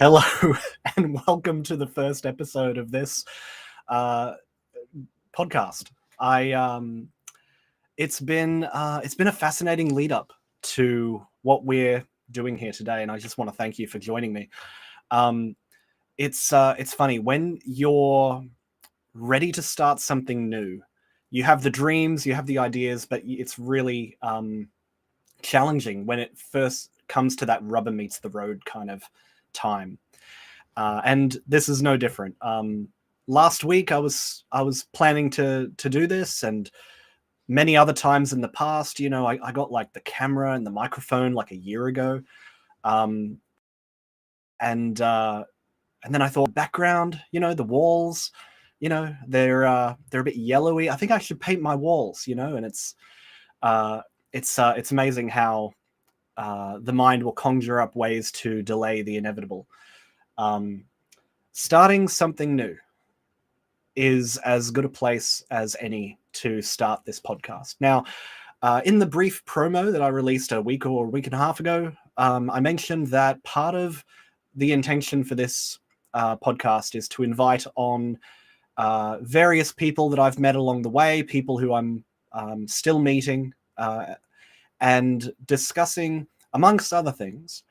Hello and welcome to the first episode of this podcast. It's been a fascinating lead up to what we're doing here today, and I just want to thank you for joining me. It's funny when you're ready to start something new. You have the dreams, you have the ideas, but it's really challenging when it first comes to that rubber meets the road kind of time. And this is no different. Last week I was planning to do this, and many other times in the past. I got like the camera and the microphone like a year ago, and then I thought background, the walls, they're a bit yellowy. I think I should paint my walls, and it's amazing how the mind will conjure up ways to delay the inevitable. Starting something new is as good a place as any to start this podcast. Now, in the brief promo that I released a week or a week and a half ago, I mentioned that part of the intention for this podcast is to invite on various people that I've met along the way, people who I'm still meeting, and discussing, amongst other things,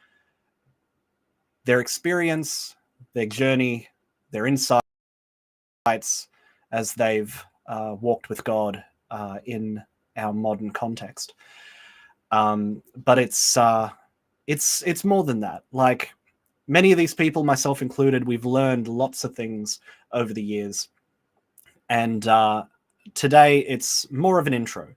their experience, their journey, their insights as they've walked with God in our modern context. But it's more than that. Like many of these people, myself included, we've learned lots of things over the years. And today it's more of an intro.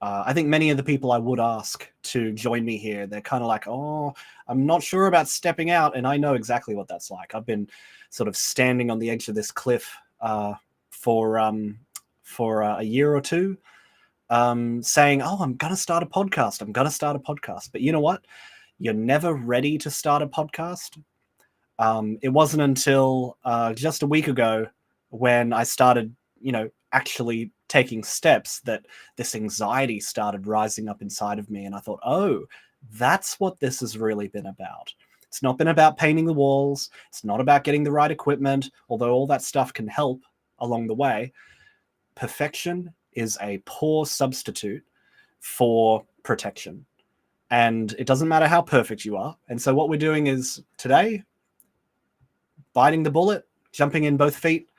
I think many of the people I would ask to join me here, they're kind of like, oh, I'm not sure about stepping out. And I know exactly what that's like. I've been sort of standing on the edge of this cliff for a year or two, saying, oh, I'm going to start a podcast. But you know what? You're never ready to start a podcast. It wasn't until just a week ago when I started, actually taking steps that this anxiety started rising up inside of me. And I thought, oh, that's what this has really been about. It's not been about painting the walls. It's not about getting the right equipment, although all that stuff can help along the way. Perfection is a poor substitute for protection. And it doesn't matter how perfect you are. And so what we're doing is today, biting the bullet, jumping in both feet.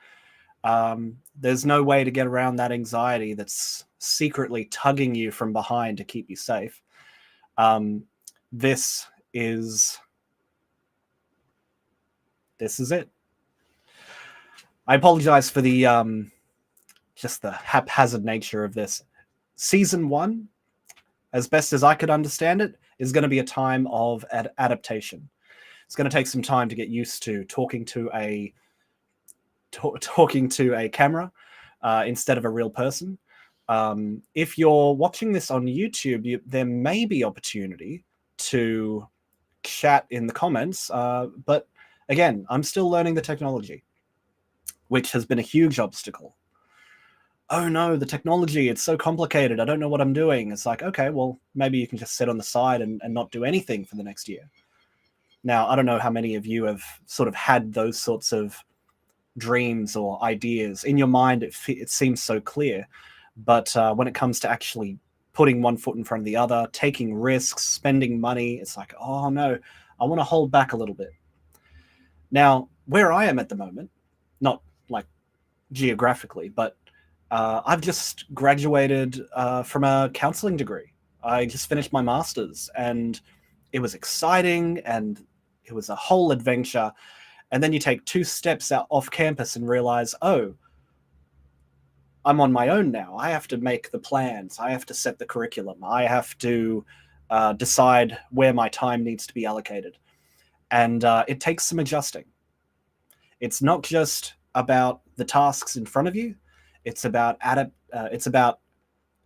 There's no way to get around that anxiety that's secretly tugging you from behind to keep you safe. This is it. I apologize for the just the haphazard nature of this. Season 1, as best as I could understand it, is going to be a time of adaptation. It's going to take some time to get used to talking to a camera instead of a real person. If you're watching this on YouTube, there may be opportunity to chat in the comments, but again, I'm still learning the technology, which has been a huge obstacle. Oh no, the technology, it's so complicated. I don't know what I'm doing. It's like, okay, well, maybe you can just sit on the side and not do anything for the next year. Now, I don't know how many of you have sort of had those sorts of dreams or ideas in your mind. It seems so clear, but when it comes to actually putting one foot in front of the other, taking risks, spending money, it's like, oh no, I want to hold back a little bit. Now, where I am at the moment, not like geographically, but I've just graduated from a counseling degree. I just finished my master's, and it was exciting, and it was a whole adventure. And then you take 2 steps out off campus and realize, oh, I'm on my own now. I have to make the plans. I have to set the curriculum. I have to decide where my time needs to be allocated. And it takes some adjusting. It's not just about the tasks in front of you. It's about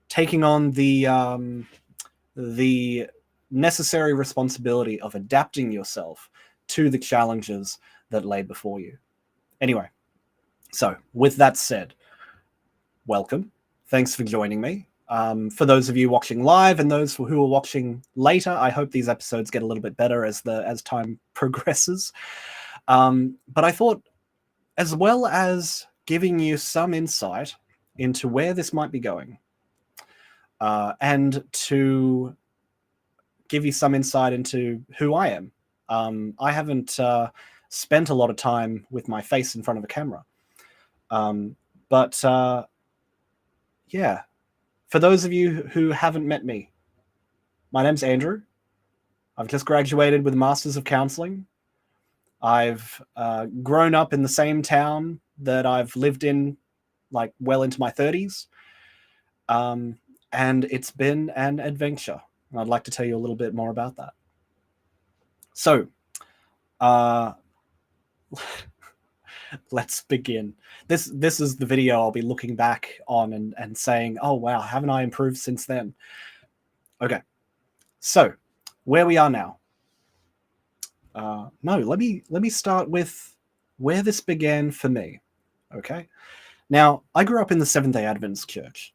taking on the necessary responsibility of adapting yourself to the challenges that lay before you. Anyway, so with that said, welcome. Thanks for joining me. For those of you watching live and those who are watching later, I hope these episodes get a little bit better as time progresses. But I thought, as well as giving you some insight into where this might be going, and to give you some insight into who I am. I haven't spent a lot of time with my face in front of a camera. But yeah, for those of you who haven't met me, my name's Andrew. I've just graduated with a Masters of Counseling. I've grown up in the same town that I've lived in, like, well into my 30s. And it's been an adventure. And I'd like to tell you a little bit more about that. So, let's begin. This is the video I'll be looking back on and saying, oh, wow, haven't I improved since then? Okay. So, where we are now. No, let me start with where this began for me. Okay. Now, I grew up in the Seventh-day Adventist Church,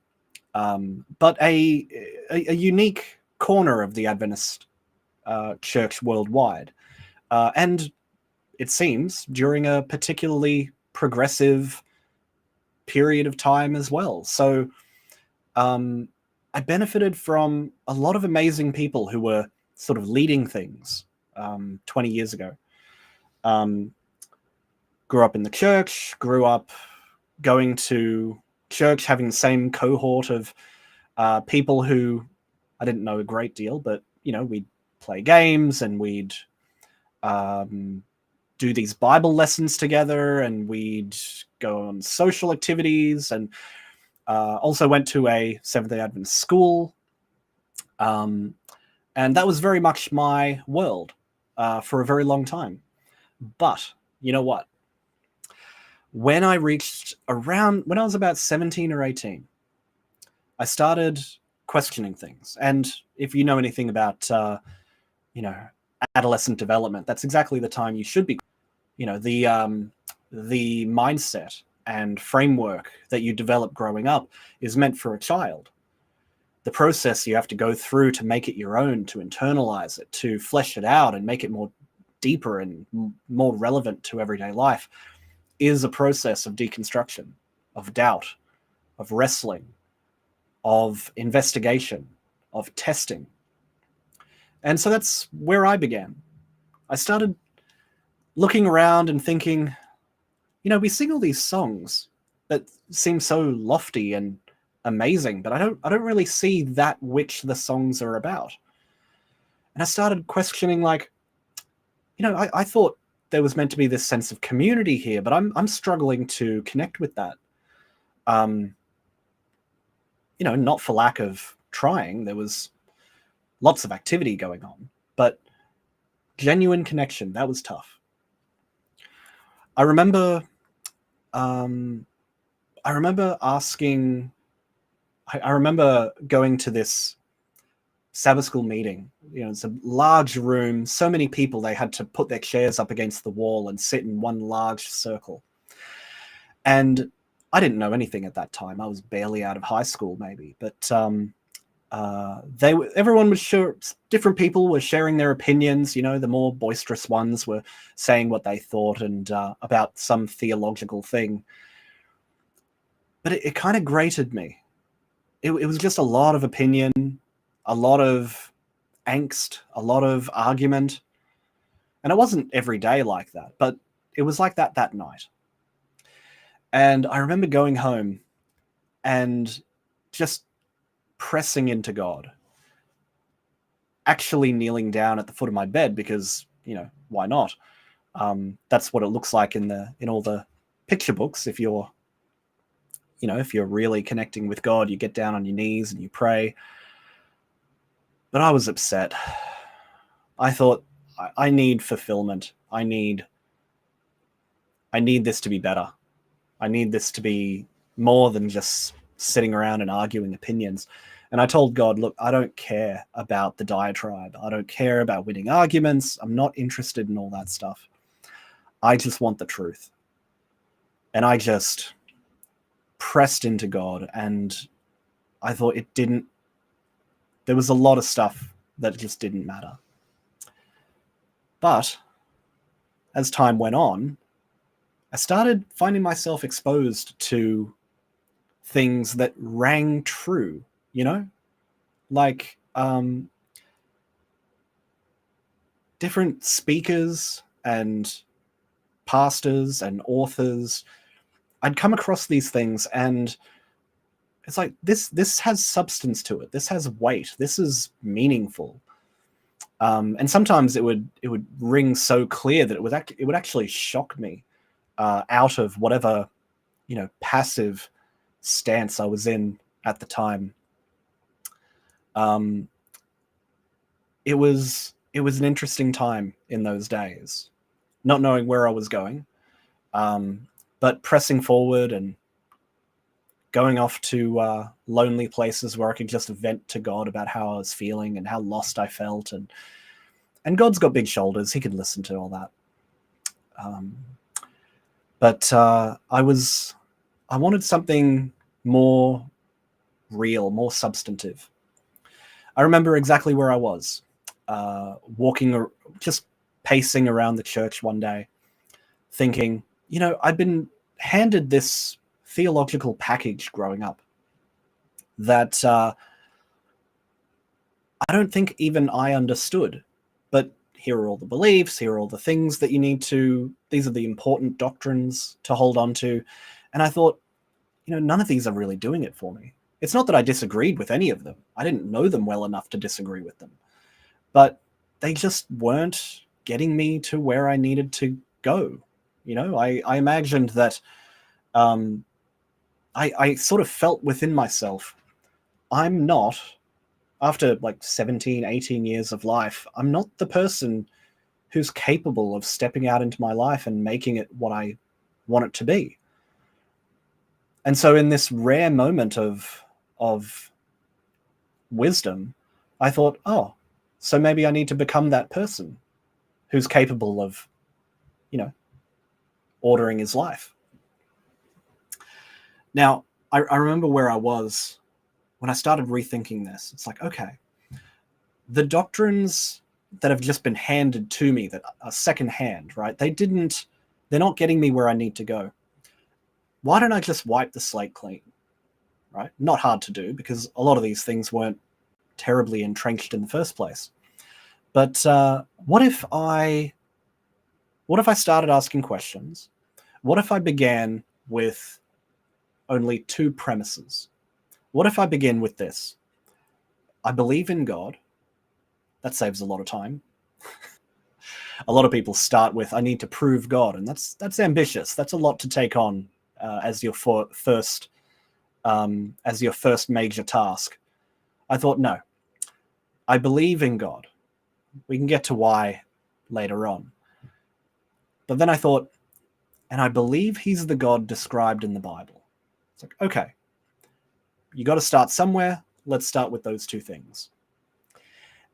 but a unique corner of the Adventist church worldwide, and it seems during a particularly progressive period of time as well. So I benefited from a lot of amazing people who were sort of leading things 20 years ago. Grew up in the church, grew up going to church, having the same cohort of people who I didn't know a great deal, but, you know, we'd play games and we'd do these Bible lessons together, and we'd go on social activities, and also went to a Seventh-day Adventist school. And that was very much my world for a very long time. But you know what? When I was about 17 or 18, I started questioning things. And if you know anything about, adolescent development, that's exactly the time you should be. The mindset and framework that you develop growing up is meant for a child. The process you have to go through to make it your own, to internalize it, to flesh it out and make it more deeper and more relevant to everyday life, is a process of deconstruction, of doubt, of wrestling, of investigation, of testing. And so that's where I began. I started looking around and thinking, we sing all these songs that seem so lofty and amazing, but I don't really see that which the songs are about. And I started questioning, like, I thought there was meant to be this sense of community here, but I'm struggling to connect with that. Not for lack of trying. There was lots of activity going on, but genuine connection, that was tough. I remember going to this Sabbath school meeting. It's a large room, so many people, they had to put their chairs up against the wall and sit in one large circle. And I didn't know anything at that time. I was barely out of high school, maybe. But everyone was sure. Different people were sharing their opinions. The more boisterous ones were saying what they thought and about some theological thing. But it kind of grated me. It was just a lot of opinion, a lot of angst, a lot of argument. And it wasn't every day like that, but it was like that night. And I remember going home and just pressing into God, actually kneeling down at the foot of my bed because, why not? That's what it looks like in all the picture books. If you're really connecting with God, you get down on your knees and you pray. But I was upset. I thought, I need fulfillment. I need this to be better. I need this to be more than just sitting around and arguing opinions. And I told God, look, I don't care about the diatribe. I don't care about winning arguments. I'm not interested in all that stuff. I just want the truth. And I just pressed into God, and I thought it didn't, there was a lot of stuff that just didn't matter. But as time went on, I started finding myself exposed to things that rang true, you know? Like different speakers and pastors and authors. I'd come across these things and it's like this has substance to it. This has weight. This is meaningful. And sometimes it would ring so clear that it would actually shock me out of whatever, you know, passive stance I was in at the time. It was an interesting time in those days, not knowing where I was going, but pressing forward and going off to lonely places where I could just vent to God about how I was feeling and how lost I felt, and God's got big shoulders; He can listen to all that. But I wanted something more real, more substantive. I remember exactly where I was, walking, just pacing around the church one day, thinking, you know, I'd been handed this theological package growing up that I don't think even I understood. But here are all the beliefs, here are all the things that you need to, these are the important doctrines to hold on to. And I thought, you know, none of these are really doing it for me. It's not that I disagreed with any of them. I didn't know them well enough to disagree with them. But they just weren't getting me to where I needed to go. You know, I imagined that I sort of felt within myself, I'm not, after like 17, 18 years of life, I'm not the person who's capable of stepping out into my life and making it what I want it to be. And so in this rare moment of wisdom, I thought, oh, so maybe I need to become that person who's capable of, you know, ordering his life. Now, I remember where I was when I started rethinking this. It's like, okay, the doctrines that have just been handed to me that are secondhand, right? They're not getting me where I need to go. Why don't I just wipe the slate clean, right? Not hard to do because a lot of these things weren't terribly entrenched in the first place. But what if I started asking questions? What if I began with only two premises? What if I begin with this? I believe in God. That saves a lot of time. A lot of people start with, I need to prove God, and that's ambitious. That's a lot to take on as your first major task. I thought, no, I believe in God. We can get to why later on. But then I thought, and I believe he's the God described in the Bible. It's like, okay, you got to start somewhere. Let's start with those two things.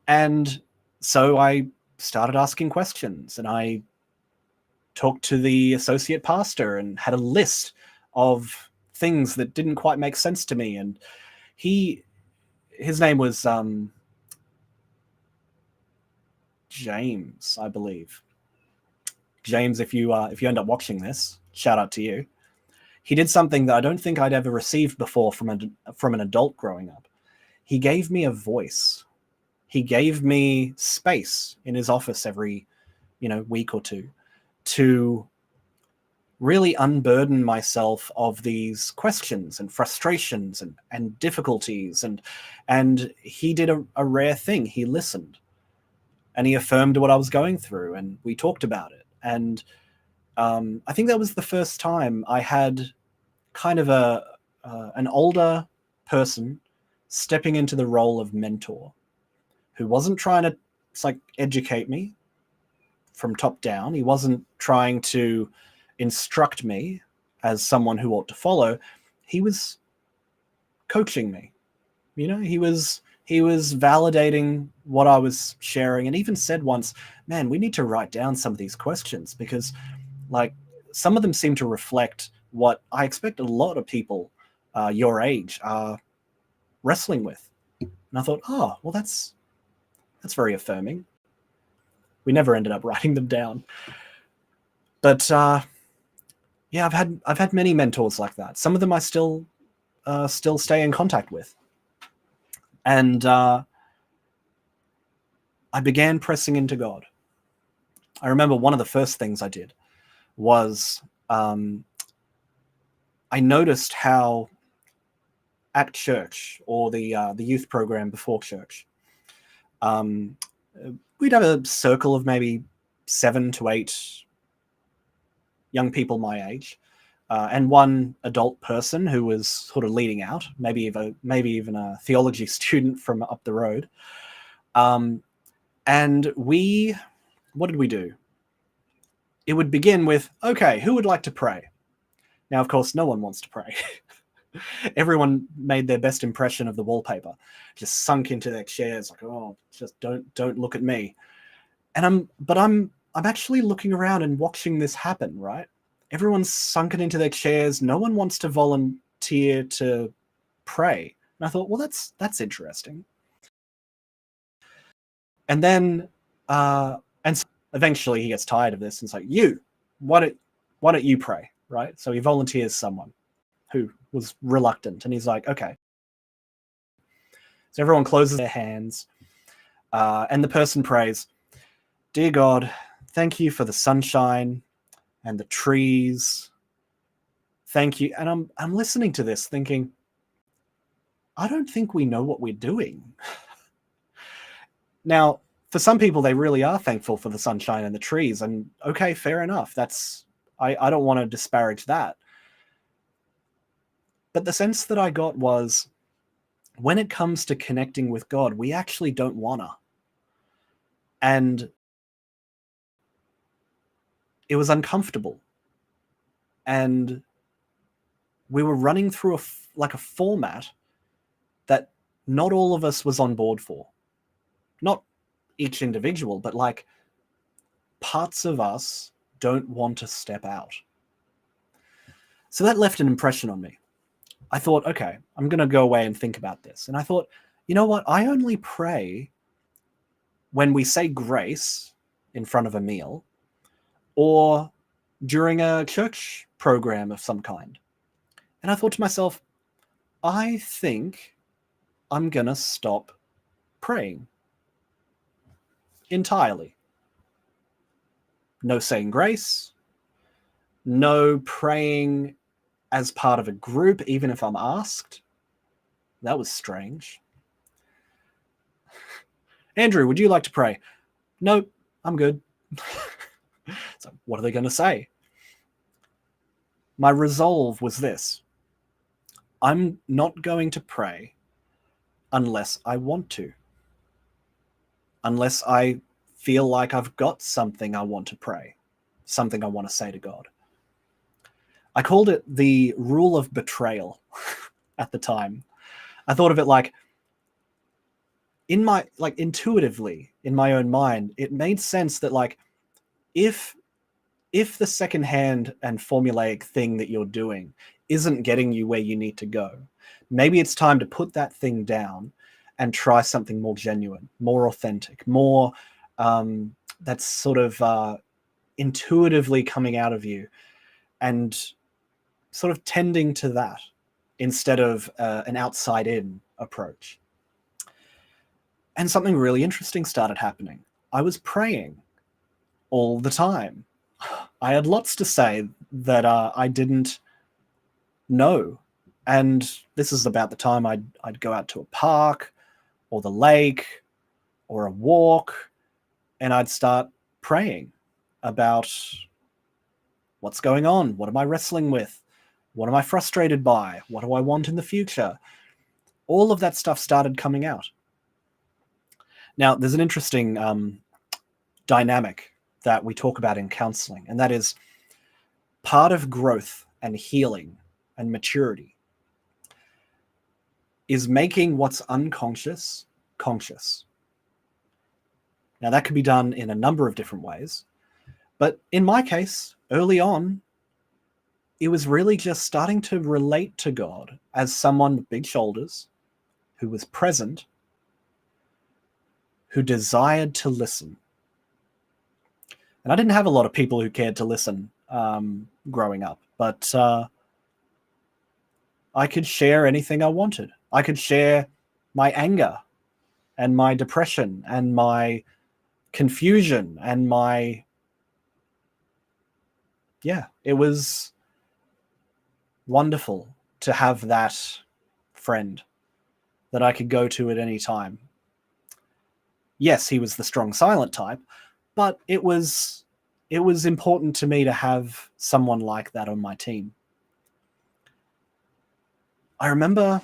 And so I started asking questions, and I talked to the associate pastor and had a list of things that didn't quite make sense to me. And his name was James, I believe. James, if you end up watching this, shout out to you. He did something that I don't think I'd ever received before from an adult growing up. He gave me a voice. He gave me space in his office every, week or two to really unburden myself of these questions and frustrations and difficulties. And he did a rare thing. He listened and he affirmed what I was going through, and we talked about it. And I think that was the first time I had kind of an older person stepping into the role of mentor, who wasn't trying to educate me from top down. He wasn't trying to instruct me as someone who ought to follow. He was coaching me. He was validating what I was sharing, and even said once, man, we need to write down some of these questions, because some of them seem to reflect what I expect a lot of people your age are wrestling with. And I thought, oh, well, that's very affirming. We never ended up writing them down. But yeah, I've had many mentors like that. Some of them I still stay in contact with. And I began pressing into God. I remember one of the first things I did was I noticed how at church, or the youth program before church, we'd have a circle of maybe 7 to 8 young people my age, and one adult person who was sort of leading out, maybe even a theology student from up the road. And what did we do? It would begin with, okay, who would like to pray? Now, of course, no one wants to pray. Everyone made their best impression of the wallpaper, just sunk into their chairs, like, oh, just don't look at me. And I'm actually looking around and watching this happen, right? Everyone's sunken into their chairs. No one wants to volunteer to pray. And I thought, well, that's interesting. And then, and so eventually he gets tired of this and it's like, why don't you pray, right? So he volunteers someone who was reluctant, and he's like, okay. So everyone closes their hands, and the person prays, "Dear God, thank you for the sunshine and the trees. Thank you." And I'm listening to this thinking, I don't think we know what we're doing. Now, for some people, they really are thankful for the sunshine and the trees, and okay, fair enough. I don't want to disparage that. But the sense that I got was, when it comes to connecting with God, we actually don't wanna. And it was uncomfortable. And we were running through a format that not all of us was on board for. Not each individual, but like parts of us don't want to step out. So that left an impression on me. I thought, okay, I'm going to go away and think about this. And I thought, you know what? I only pray when we say grace in front of a meal or during a church program of some kind. And I thought to myself, I think I'm going to stop praying entirely. No saying grace, no praying as part of a group, even if I'm asked. That was strange. Andrew, would you like to pray? No, I'm good. So what are they going to say? My resolve was this: I'm not going to pray unless I want to. Unless I feel like I've got something I want to pray, something I want to say to God. I called it the rule of betrayal at the time. I thought of it like intuitively in my own mind, it made sense that like if the secondhand and formulaic thing that you're doing isn't getting you where you need to go, maybe it's time to put that thing down and try something more genuine, more authentic, more that's sort of intuitively coming out of you, and sort of tending to that instead of an outside-in approach. And something really interesting started happening. I was praying all the time. I had lots to say that I didn't know. And this is about the time I'd go out to a park or the lake or a walk, and I'd start praying about what's going on, what am I wrestling with, what am I frustrated by, what do I want in the future. All of that stuff started coming out. Now, there's an interesting dynamic that we talk about in counseling, and that is part of growth and healing and maturity is making what's unconscious conscious. Now, that could be done in a number of different ways, but in my case, early on, it was really just starting to relate to God as someone with big shoulders who was present, who desired to listen. And I didn't have a lot of people who cared to listen growing up, but I could share anything I wanted. I could share my anger and my depression and my confusion and my... Yeah, it was wonderful to have that friend that I could go to at any time. Yes, he was the strong silent type, but it was important to me to have someone like that on my team. I remember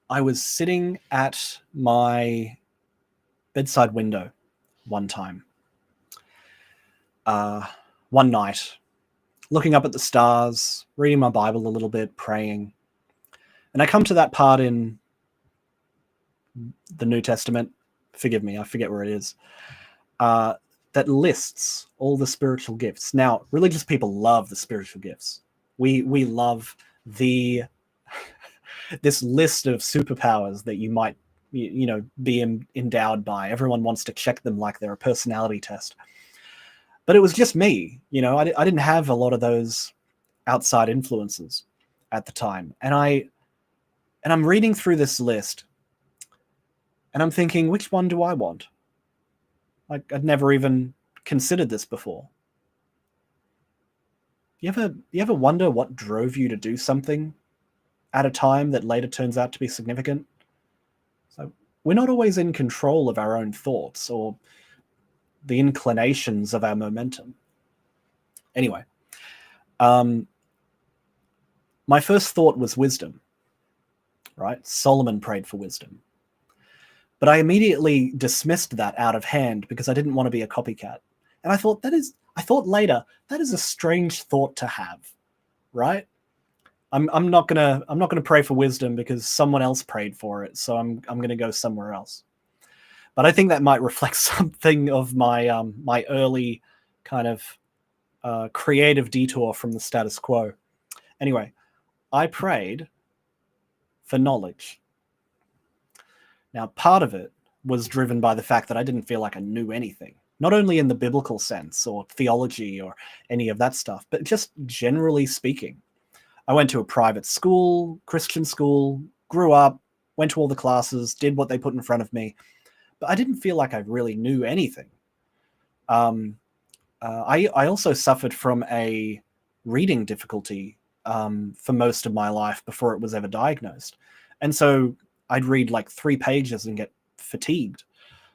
I was sitting at my bedside window one time, one night, looking up at the stars, reading my Bible a little bit, praying. And I come to that part in the New Testament, forgive me, I forget where it is, that lists all the spiritual gifts. Now, religious people love the spiritual gifts. We love this list of superpowers that you might be endowed by. Everyone wants to check them like they're a personality test. But it was just me. I didn't have a lot of those outside influences at the time. And I'm reading through this list, and I'm thinking, which one do I want? Like, I'd never even considered this before. You ever wonder what drove you to do something at a time that later turns out to be significant? So we're not always in control of our own thoughts or the inclinations of our momentum. Anyway, my first thought was wisdom, right? Solomon prayed for wisdom. But I immediately dismissed that out of hand because I didn't want to be a copycat. And I thought later, that is a strange thought to have, right? I'm not gonna pray for wisdom because someone else prayed for it, so I'm gonna go somewhere else. But I think that might reflect something of my my early kind of creative detour from the status quo. Anyway, I prayed for knowledge. Now, part of it was driven by the fact that I didn't feel like I knew anything, not only in the biblical sense or theology or any of that stuff, but just generally speaking. I went to a private school, Christian school, grew up, went to all the classes, did what they put in front of me, but I didn't feel like I really knew anything. I also suffered from a reading difficulty for most of my life before it was ever diagnosed. And so I'd read like 3 pages and get fatigued.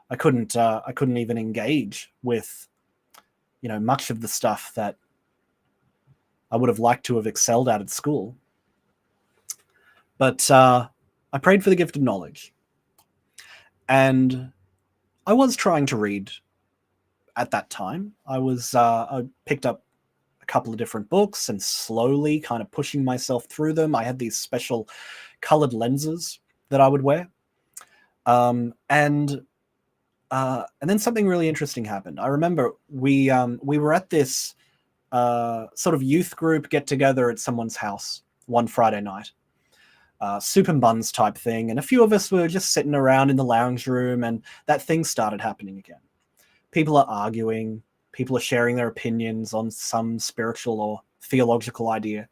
I couldn't even engage with, much of the stuff that I would have liked to have excelled at school. But I prayed for the gift of knowledge. And I was trying to read at that time. I picked up a couple of different books and slowly kind of pushing myself through them. I had these special colored lenses that I would wear. And then something really interesting happened. I remember we were at this sort of youth group get together at someone's house one Friday night, soup and buns type thing. And a few of us were just sitting around in the lounge room, and that thing started happening again. People are arguing. People are sharing their opinions on some spiritual or theological idea.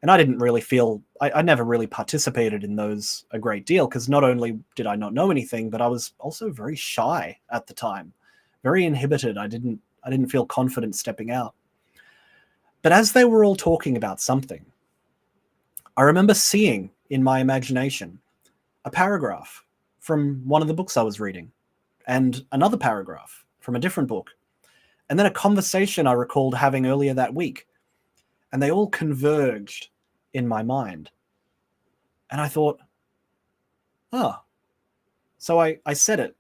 And I didn't really feel, I never really participated in those a great deal, because not only did I not know anything, but I was also very shy at the time, very inhibited. I didn't feel confident stepping out. But as they were all talking about something, I remember seeing in my imagination a paragraph from one of the books I was reading, and another paragraph from a different book, and then a conversation I recalled having earlier that week. And they all converged in my mind. And I thought, so I said it.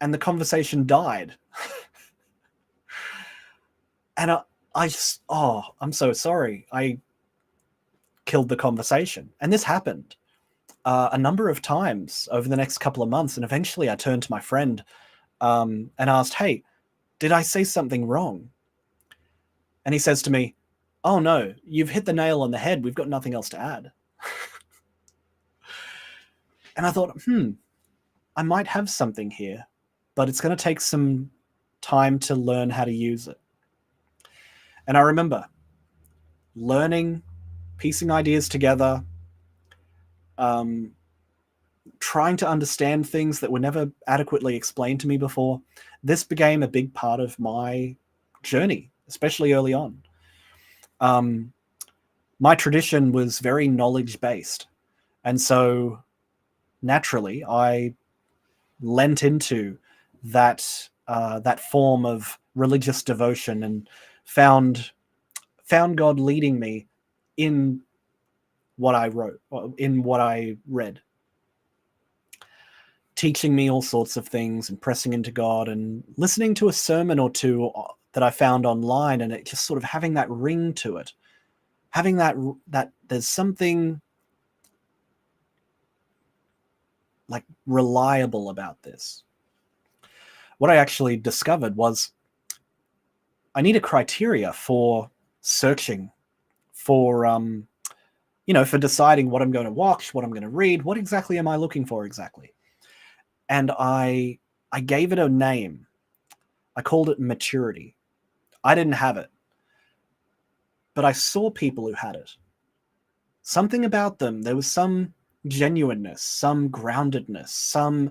And the conversation died. And I just, I'm so sorry. I killed the conversation. And this happened a number of times over the next couple of months. And eventually I turned to my friend and asked, hey, did I say something wrong? And he says to me, oh no, you've hit the nail on the head. We've got nothing else to add. And I thought, I might have something here, but it's going to take some time to learn how to use it. And I remember learning, piecing ideas together, um, trying to understand things that were never adequately explained to me before. This became a big part of my journey, especially early on. My tradition was very knowledge based. And so naturally, I lent into that form of religious devotion and found God leading me in what I wrote, in what I read, teaching me all sorts of things and pressing into God and listening to a sermon or two that I found online, and it just sort of having that ring to it, having that there's something like reliable about this. What I actually discovered was I need a criteria for searching, for for deciding what I'm going to watch, what I'm going to read, what exactly am I looking for exactly. And I gave it a name. I called it maturity. I didn't have it, but I saw people who had it. Something about them, there was some genuineness, some groundedness, some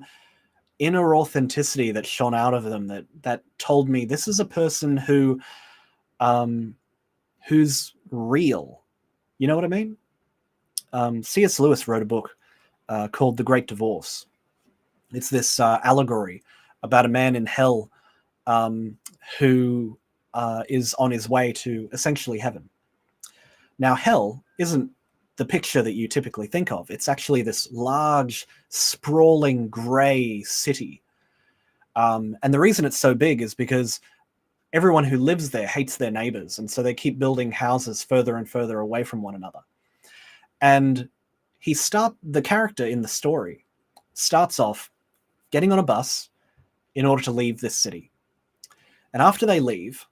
inner authenticity that shone out of them that told me this is a person who's real. You know what I mean? C.S. Lewis wrote a book called The Great Divorce. It's this allegory about a man in hell who is on his way to essentially heaven. Now, hell isn't the picture that you typically think of. It's actually this large, sprawling, grey city. And the reason it's so big is because everyone who lives there hates their neighbors, and so they keep building houses further and further away from one another. And the character in the story starts off getting on a bus in order to leave this city. And after they leave,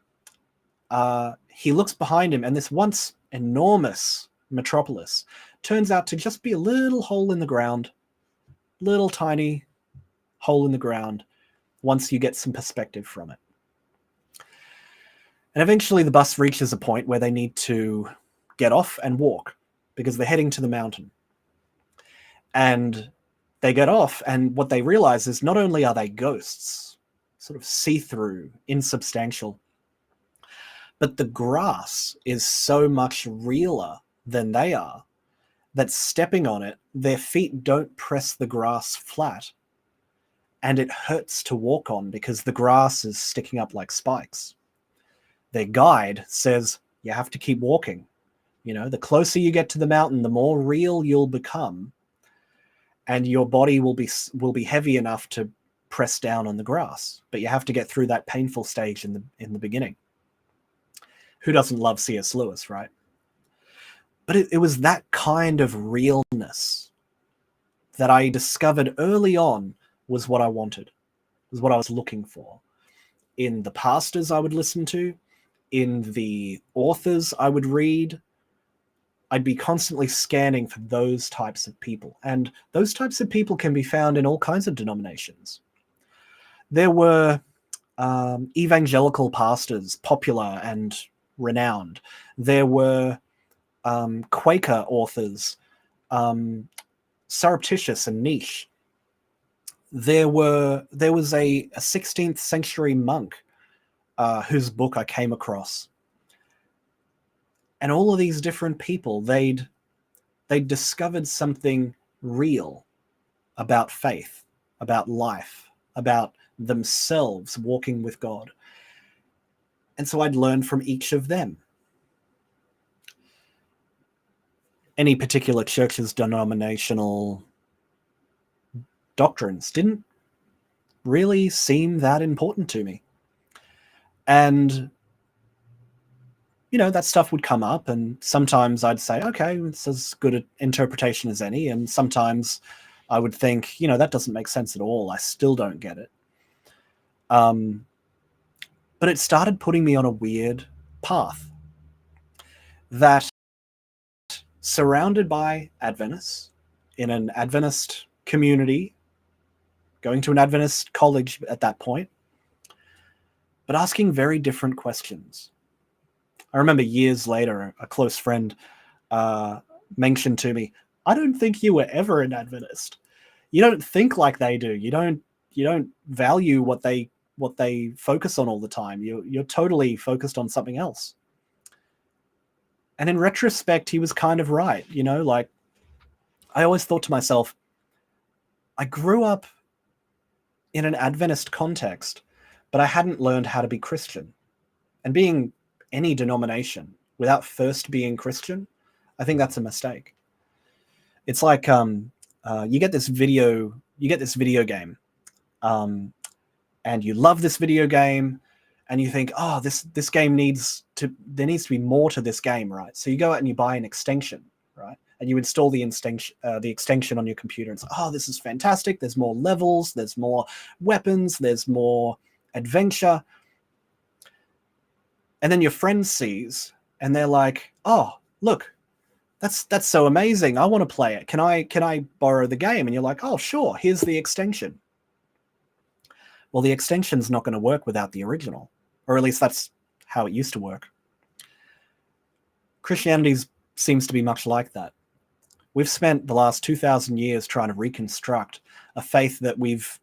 he looks behind him, and this once enormous metropolis turns out to just be a little hole in the ground, little tiny hole in the ground, once you get some perspective from it. And eventually the bus reaches a point where they need to get off and walk because they're heading to the mountain. And they get off, and what they realize is not only are they ghosts, sort of see-through, insubstantial, but the grass is so much realer than they are that stepping on it, their feet don't press the grass flat, and it hurts to walk on because the grass is sticking up like spikes. Their guide says, you have to keep walking. The closer you get to the mountain, the more real you'll become, and your body will be heavy enough to press down on the grass. But you have to get through that painful stage in the beginning. Who doesn't love C.S. Lewis, right? But it was that kind of realness that I discovered early on was what I wanted, was what I was looking for. In the pastors I would listen to, in the authors I would read, I'd be constantly scanning for those types of people. And those types of people can be found in all kinds of denominations. There were evangelical pastors, popular and renowned. There were Quaker authors, surreptitious and niche. There was a 16th century monk whose book I came across. And all of these different people, they'd discovered something real about faith, about life, about themselves walking with God. And so I'd learn from each of them. Any particular church's denominational doctrines didn't really seem that important to me. And that stuff would come up, and sometimes I'd say, okay, it's as good an interpretation as any. And sometimes I would think, that doesn't make sense at all. I still don't get it. But it started putting me on a weird path. that surrounded by Adventists in an Adventist community, going to an Adventist college at that point, but asking very different questions. I remember years later, a close friend mentioned to me, "I don't think you were ever an Adventist. You don't think like they do. You don't value what they focus on all the time. You're totally focused on something else." And in retrospect, he was kind of right. Like, I always thought to myself, I grew up in an Adventist context, but I hadn't learned how to be Christian. And being any denomination without first being Christian, I think that's a mistake. It's like you get this video game, and you love this video game, and you think, oh, this game there needs to be more to this game, right? So you go out and you buy an extension, right? And you install the extension on your computer, and say, oh, this is fantastic. There's more levels, there's more weapons, there's more adventure. And then your friend sees, and they're like, oh, look, that's so amazing. I want to play it. Can I borrow the game? And you're like, oh, sure, here's the extension. Well, the extension's not going to work without the original, or at least that's how it used to work. Christianity seems to be much like that. We've spent the last 2,000 years trying to reconstruct a faith that we've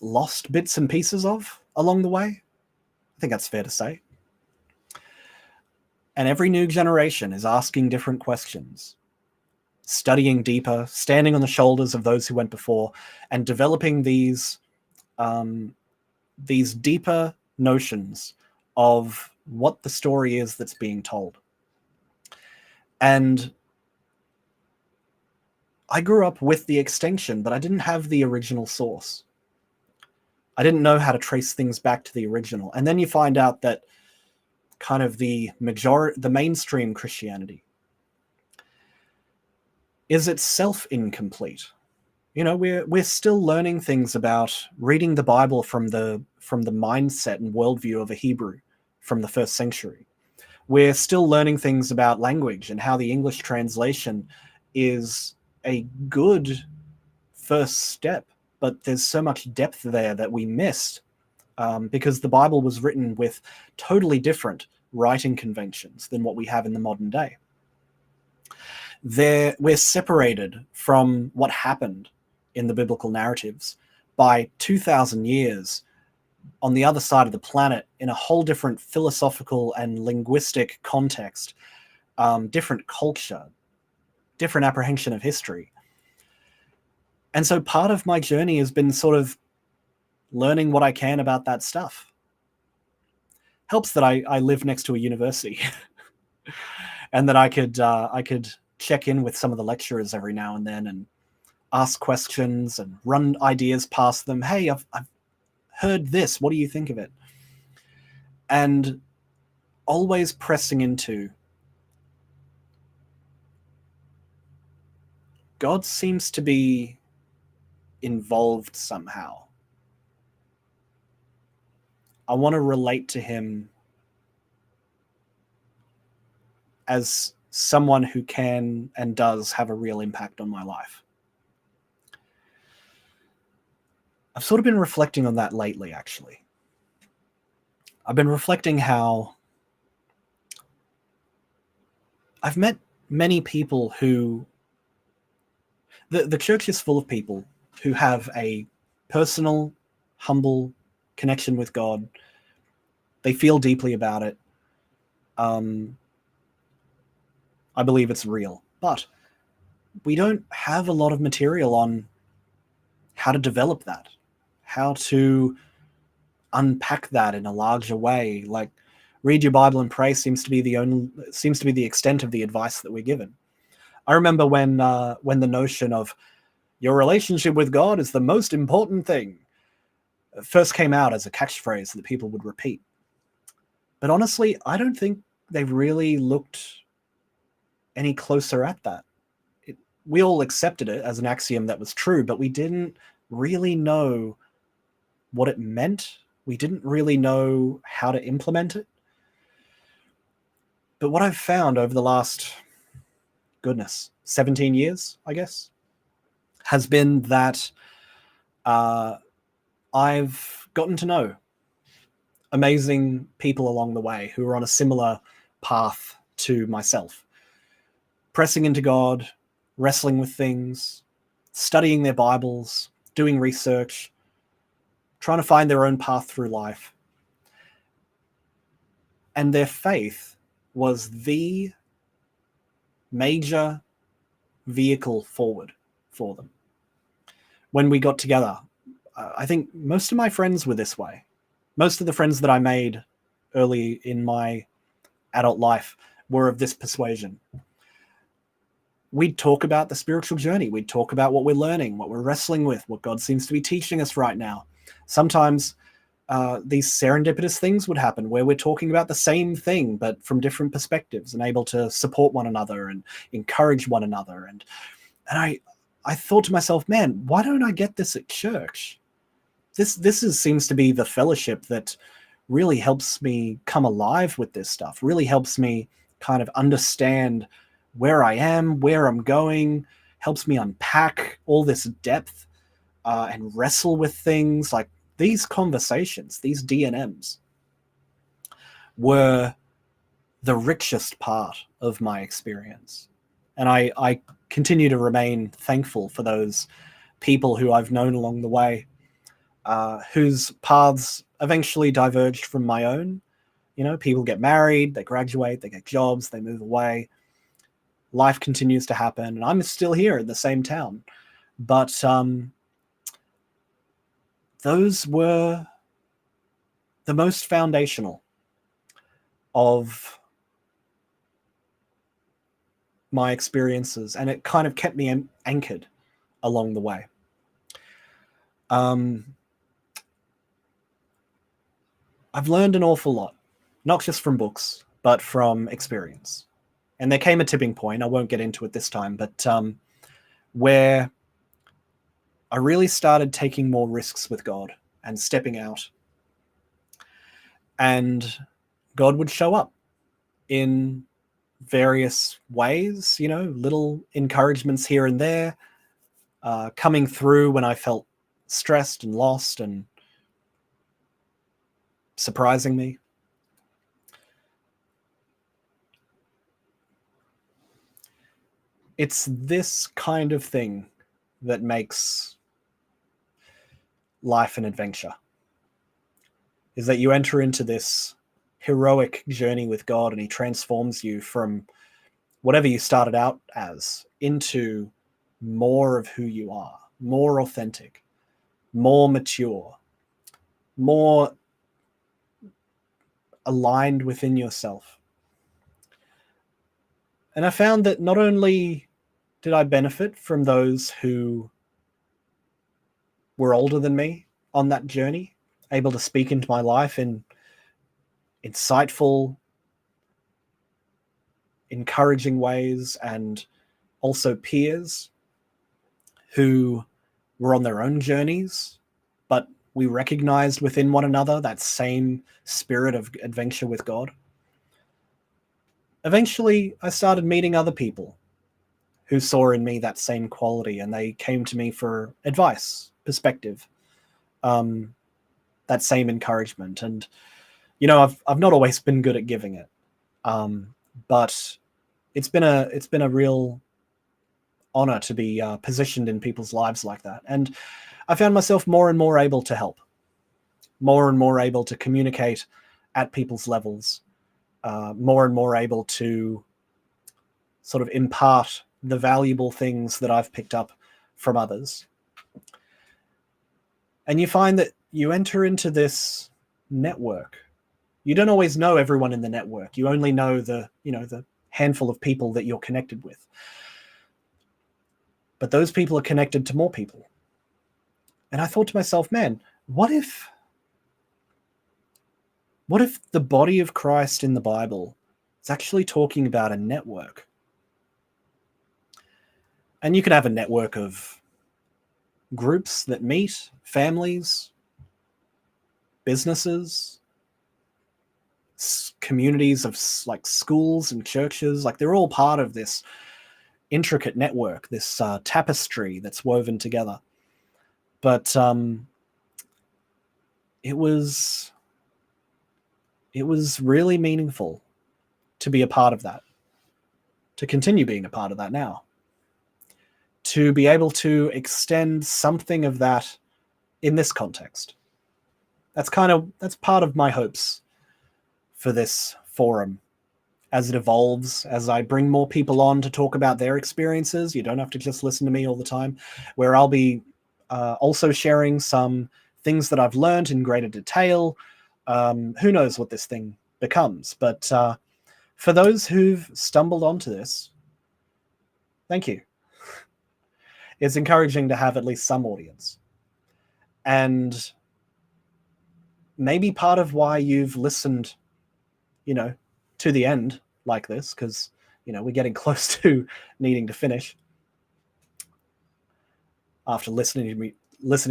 lost bits and pieces of along the way. I think that's fair to say. And every new generation is asking different questions, studying deeper, standing on the shoulders of those who went before, and developing these deeper notions of what the story is that's being told. And I grew up with the extension, but I didn't have the original source. I didn't know how to trace things back to the original. And then you find out that kind of the mainstream Christianity is itself incomplete. We're still learning things about reading the Bible from the mindset and worldview of a Hebrew from the first century. We're still learning things about language and how the English translation is a good first step, but there's so much depth there that we missed because the Bible was written with totally different writing conventions than what we have in the modern day. We're separated from what happened in the biblical narratives by 2,000 years on the other side of the planet in a whole different philosophical and linguistic context, different culture, different apprehension of history. And so part of my journey has been sort of learning what I can about that stuff. Helps that I live next to a university and that I could check in with some of the lecturers every now and then and ask questions and run ideas past them. Hey, I've heard this. What do you think of it? And always pressing into God seems to be involved somehow. I want to relate to him as someone who can and does have a real impact on my life. I've sort of been reflecting on that lately, actually. I've been reflecting how I've met many people who... The church is full of people who have a personal, humble connection with God. They feel deeply about it. I believe it's real. But we don't have a lot of material on how to develop that, how to unpack that in a larger way. Like, read your Bible and pray seems to be the extent of the advice that we're given. I remember when the notion of your relationship with God is the most important thing first came out as a catchphrase that people would repeat. But honestly, I don't think they've really looked any closer at that. We all accepted it as an axiom that was true, but we didn't really know what it meant we didn't really know how to implement it. But what I've found over the last, 17 years, I guess, has been that I've gotten to know amazing people along the way who are on a similar path to myself, pressing into God, wrestling with things, studying their Bibles, doing research, trying to find their own path through life. And their faith was the major vehicle forward for them. When we got together, I think most of my friends were this way. Most of the friends that I made early in my adult life were of this persuasion. We'd talk about the spiritual journey. We'd talk about what we're learning, what we're wrestling with, what God seems to be teaching us right now. Sometimes these serendipitous things would happen where we're talking about the same thing, but from different perspectives, and able to support one another and encourage one another. And I thought to myself, man, why don't I get this at church? This seems to be the fellowship that really helps me come alive with this stuff, really helps me kind of understand where I am, where I'm going, helps me unpack all this depth and wrestle with things. Like these conversations, these D&Ms were the richest part of my experience. And I continue to remain thankful for those people who I've known along the way, whose paths eventually diverged from my own. You know, people get married, they graduate, they get jobs, they move away. Life continues to happen, and I'm still here in the same town. But those were the most foundational of my experiences, and it kind of kept me anchored along the way. I've learned an awful lot, not just from books, but from experience. And there came a tipping point, I won't get into it this time, but where I really started taking more risks with God and stepping out. And God would show up in various ways, you know, little encouragements here and there, coming through when I felt stressed and lost and surprising me. It's this kind of thing that makes life an adventure, is that you enter into this heroic journey with God and he transforms you from whatever you started out as into more of who you are, more authentic, more mature, more aligned within yourself. And I found that not only did I benefit from those who were older than me on that journey, able to speak into my life in insightful, encouraging ways, and also peers who were on their own journeys, but we recognized within one another that same spirit of adventure with God. Eventually, I started meeting other people who saw in me that same quality, and they came to me for advice, perspective, that same encouragement. And you know, I've not always been good at giving it, but it's been a real honor to be positioned in people's lives like that. And I found myself more and more able to help, more and more able to communicate at people's levels, more and more able to sort of impart the valuable things that I've picked up from others. And you find that you enter into this network. You don't always know everyone in the network. You only know the handful of people that you're connected with. But those people are connected to more people. And I thought to myself, man, what if the body of Christ in the Bible is actually talking about a network? And you can have a network of groups that meet, families, businesses, communities of like schools and churches. Like they're all part of this intricate network, this tapestry that's woven together. But it was really meaningful to be a part of that, to continue being a part of that now, to be able to extend something of that in this context. That's part of my hopes for this forum as it evolves, as I bring more people on to talk about their experiences. You don't have to just listen to me all the time, where I'll be also sharing some things that I've learned in greater detail. Who knows what this thing becomes, but for those who've stumbled onto this, thank you. It's encouraging to have at least some audience. And maybe part of why you've listened, to the end like this, because, we're getting close to needing to finish after listening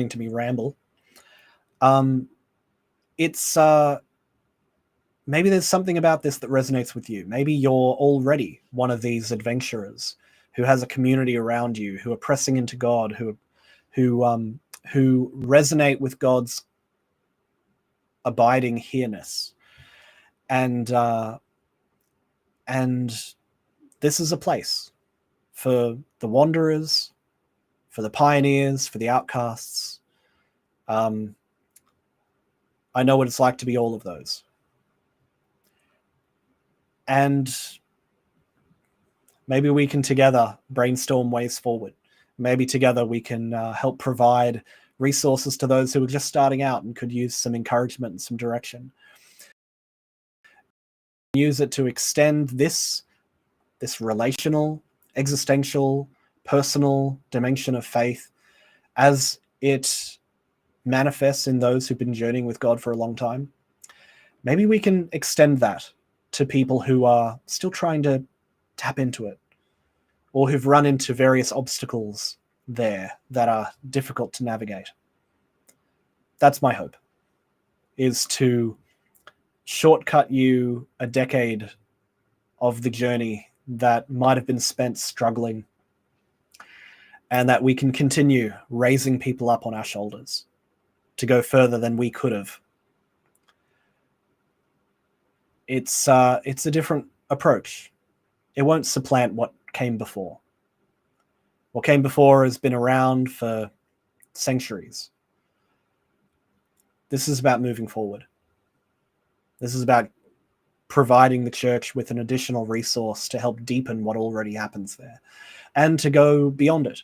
to me ramble. It's maybe there's something about this that resonates with you. Maybe you're already one of these adventurers who has a community around you, who are pressing into God, who resonate with God's abiding here-ness. And this is a place for the wanderers, for the pioneers, for the outcasts. I know what it's like to be all of those. And maybe we can together brainstorm ways forward. Maybe together we can help provide resources to those who are just starting out and could use some encouragement and some direction. Use it to extend this relational, existential, personal dimension of faith as it manifests in those who've been journeying with God for a long time. Maybe we can extend that to people who are still trying to tap into it, or who've run into various obstacles there that are difficult to navigate. That's my hope, is to shortcut you a decade of the journey that might have been spent struggling, and that we can continue raising people up on our shoulders to go further than we could have. It's a different approach. It won't supplant what came before. What came before has been around for centuries. This is about moving forward. This is about providing the church with an additional resource to help deepen what already happens there and to go beyond it.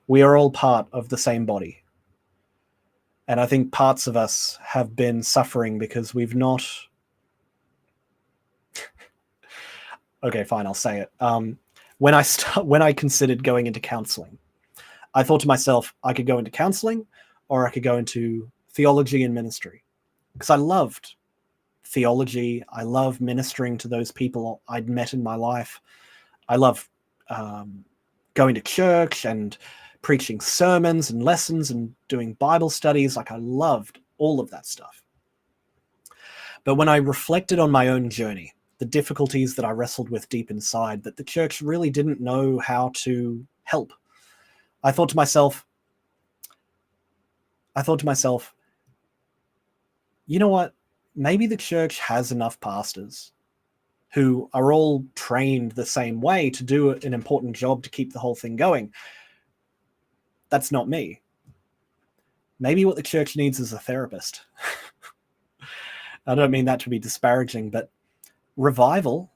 We are all part of the same body. And I think parts of us have been suffering because we've not... Okay, fine, I'll say it. When I considered going into counseling, I thought to myself, I could go into counseling or I could go into theology and ministry, because I loved theology. I love ministering to those people I'd met in my life. I love going to church and preaching sermons and lessons and doing Bible studies. Like, I loved all of that stuff. But when I reflected on my own journey, the difficulties that I wrestled with deep inside, that the church really didn't know how to help, I thought to myself, you know what? Maybe the church has enough pastors who are all trained the same way to do an important job to keep the whole thing going. That's not me. Maybe what the church needs is a therapist. I don't mean that to be disparaging, but revival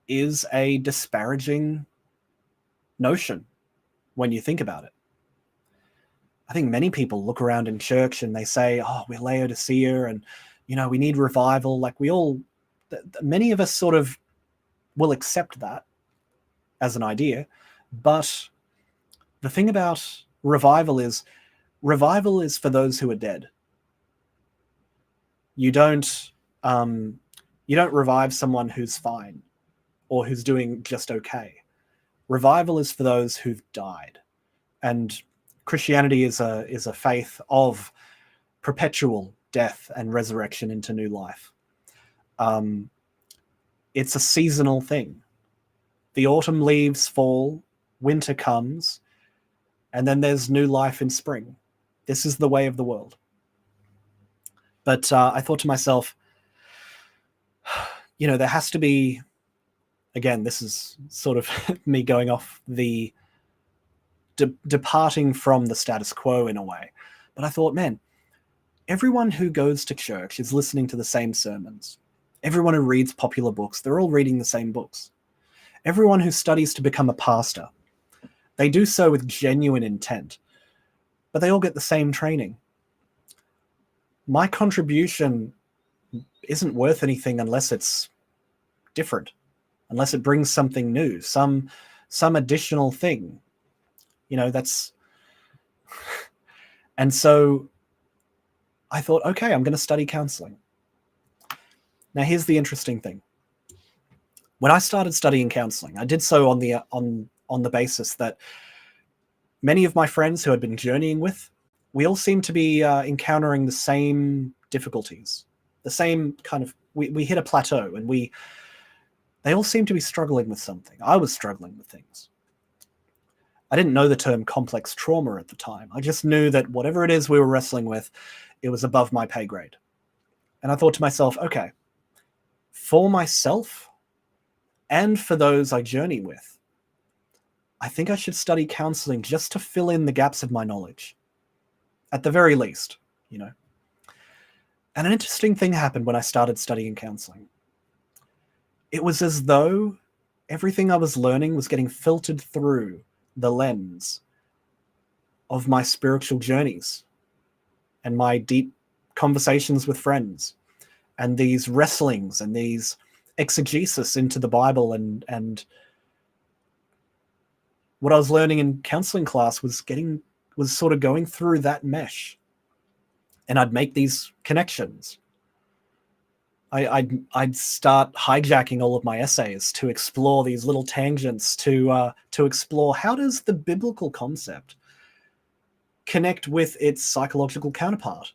is a disparaging notion when you think about it. I think many people look around in church and they say, oh, we're Laodicea and, we need revival. Like, many of us sort of will accept that as an idea. But the thing about revival is for those who are dead. You don't revive someone who's fine or who's doing just okay. Revival is for those who've died. And Christianity is a faith of perpetual death and resurrection into new life. It's a seasonal thing. The autumn leaves fall, winter comes, and then there's new life in spring. This is the way of the world. But I thought to myself, there has to be, again, this is sort of me going off the departing from the status quo in a way. But I thought, man, everyone who goes to church is listening to the same sermons. Everyone who reads popular books, they're all reading the same books. Everyone who studies to become a pastor, they do so with genuine intent, but they all get the same training. My contribution isn't worth anything unless it's different, unless it brings something new, some additional thing. That's... And so I thought, okay, I'm going to study counseling. Now, here's the interesting thing. When I started studying counseling, I did so on the basis that many of my friends who had been journeying with, we all seemed to be encountering the same difficulties, the same kind of... We hit a plateau, and they all seemed to be struggling with something. I was struggling with things. I didn't know the term complex trauma at the time. I just knew that whatever it is we were wrestling with, it was above my pay grade. And I thought to myself, okay, for myself and for those I journey with, I think I should study counseling just to fill in the gaps of my knowledge, at the very least, And an interesting thing happened when I started studying counseling. It was as though everything I was learning was getting filtered through the lens of my spiritual journeys and my deep conversations with friends and these wrestlings and these exegesis into the Bible, and what I was learning in counseling class was sort of going through that mesh, and I'd make these connections. I'd start hijacking all of my essays to explore these little tangents, to explore how does the biblical concept connect with its psychological counterpart.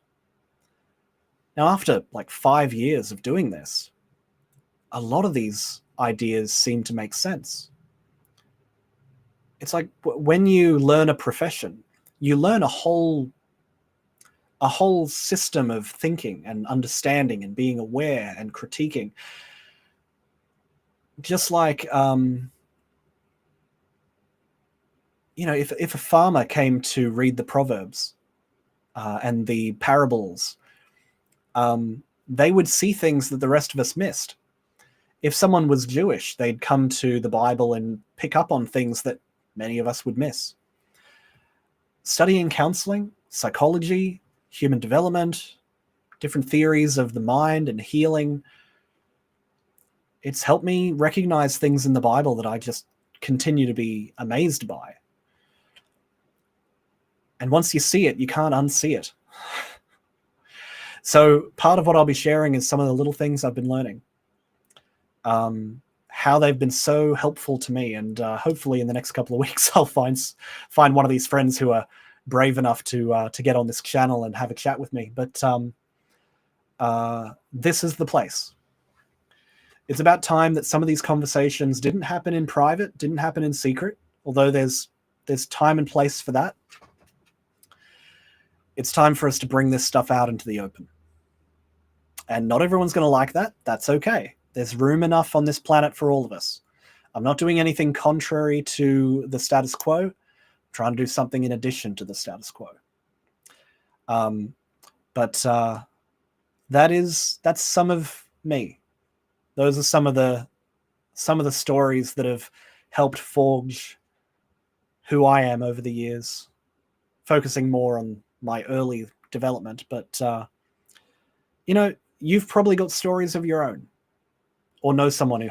Now, after like 5 years of doing this, a lot of these ideas seem to make sense. It's like when you learn a profession, you learn a whole system of thinking and understanding and being aware and critiquing. Just like, if a farmer came to read the Proverbs and the parables, they would see things that the rest of us missed. If someone was Jewish, they'd come to the Bible and pick up on things that many of us would miss. Studying counseling, psychology, human development, different theories of the mind and healing, it's helped me recognize things in the Bible that I just continue to be amazed by. And once you see it, you can't unsee it. So part of what I'll be sharing is some of the little things I've been learning, how they've been so helpful to me. And hopefully in the next couple of weeks, I'll find one of these friends who are brave enough to get on this channel and have a chat with me. But this is the place. It's about time that some of these conversations didn't happen in private, didn't happen in secret, although there's time and place for that. It's time for us to bring this stuff out into the open. And not everyone's going to like that. That's okay. There's room enough on this planet for all of us. I'm not doing anything contrary to the status quo. I'm trying to do something in addition to the status quo. But that's some of me. Those are some of the stories that have helped forge who I am over the years, focusing more on my early development. But you've probably got stories of your own, or know someone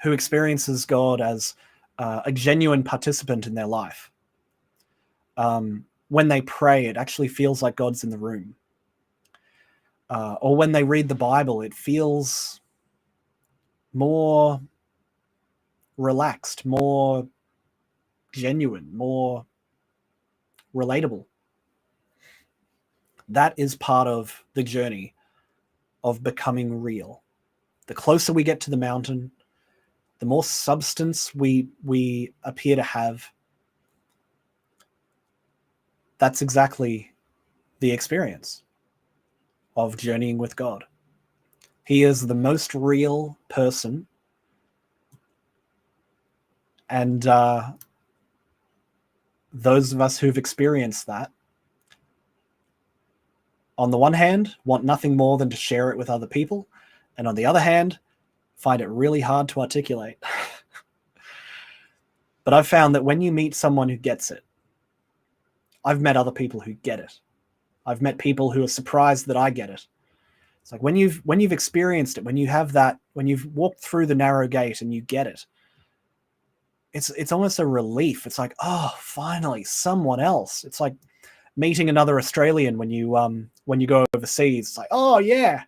who experiences God as a genuine participant in their life. When they pray, it actually feels like God's in the room. Or when they read the Bible, it feels more relaxed, more genuine, more relatable. That is part of the journey of becoming real. The closer we get to the mountain, the more substance we appear to have. That's exactly the experience of journeying with God. He is the most real person. And those of us who've experienced that, on the one hand, want nothing more than to share it with other people. And on the other hand, find it really hard to articulate. But I've found that when you meet someone who gets it, I've met other people who get it. I've met people who are surprised that I get it. It's like when you've experienced it, when you have that, when you've walked through the narrow gate and you get it, it's almost a relief. It's like, oh, finally, someone else. It's like meeting another Australian when you go overseas. It's like, oh yeah.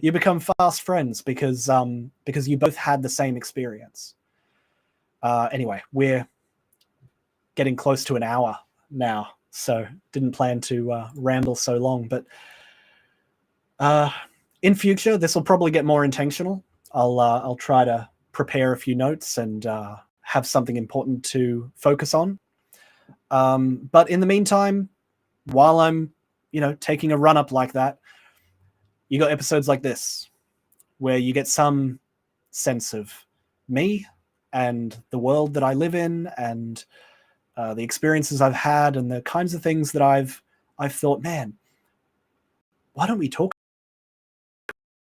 You become fast friends because you both had the same experience. Anyway, we're getting close to an hour now, so didn't plan to ramble so long. But in future, this will probably get more intentional. I'll try to prepare a few notes and have something important to focus on. But in the meantime, while I'm taking a run up like that, you got episodes like this where you get some sense of me and the world that I live in and the experiences I've had and the kinds of things that I've thought, man, why don't we talk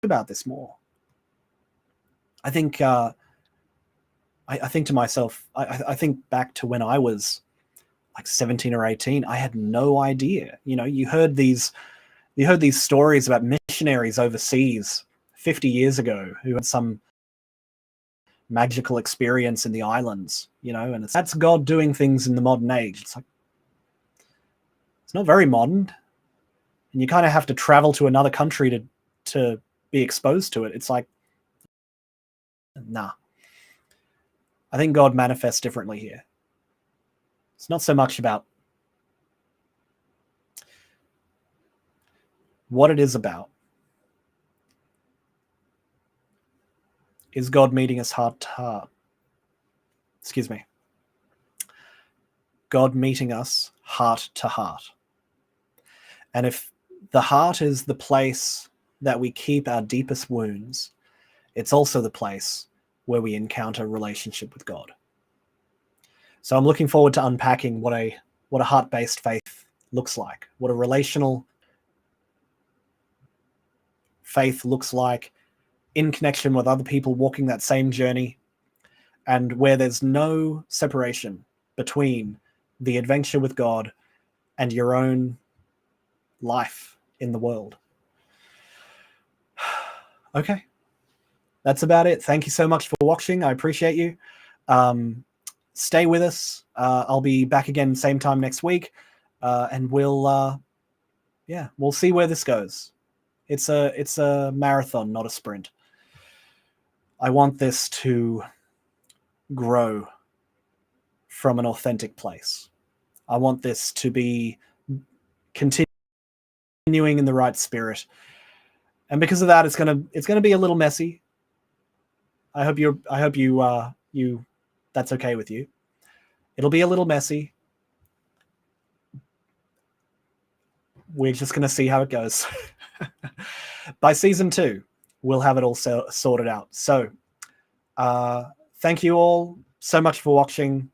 about this more? I think I think to myself, I think back to when I was like 17 or 18. I had no idea. You heard these stories about missionaries overseas 50 years ago who had some magical experience in the islands, and that's God doing things in the modern age. It's like, it's not very modern, and you kind of have to travel to another country to be exposed to it. It's like, nah. I think God manifests differently here. It's not so much about what it is about. Is God meeting us heart to heart? Excuse me. God meeting us heart to heart. And if the heart is the place that we keep our deepest wounds, it's also the place where we encounter relationship with God. So I'm looking forward to unpacking what a heart-based faith looks like, what a relational faith looks like in connection with other people walking that same journey, and where there's no separation between the adventure with God and your own life in the world. Okay. That's about it. Thank you so much for watching. I appreciate you. Stay with us. I'll be back again same time next week, and we'll see where this goes. It's a marathon, not a sprint. I want this to grow from an authentic place. I want this to be continuing in the right spirit, and because of that, it's gonna be a little messy. I hope you that's okay with you. It'll be a little messy. We're just going to see how it goes. By season 2, we'll have it all sorted out. So thank you all so much for watching.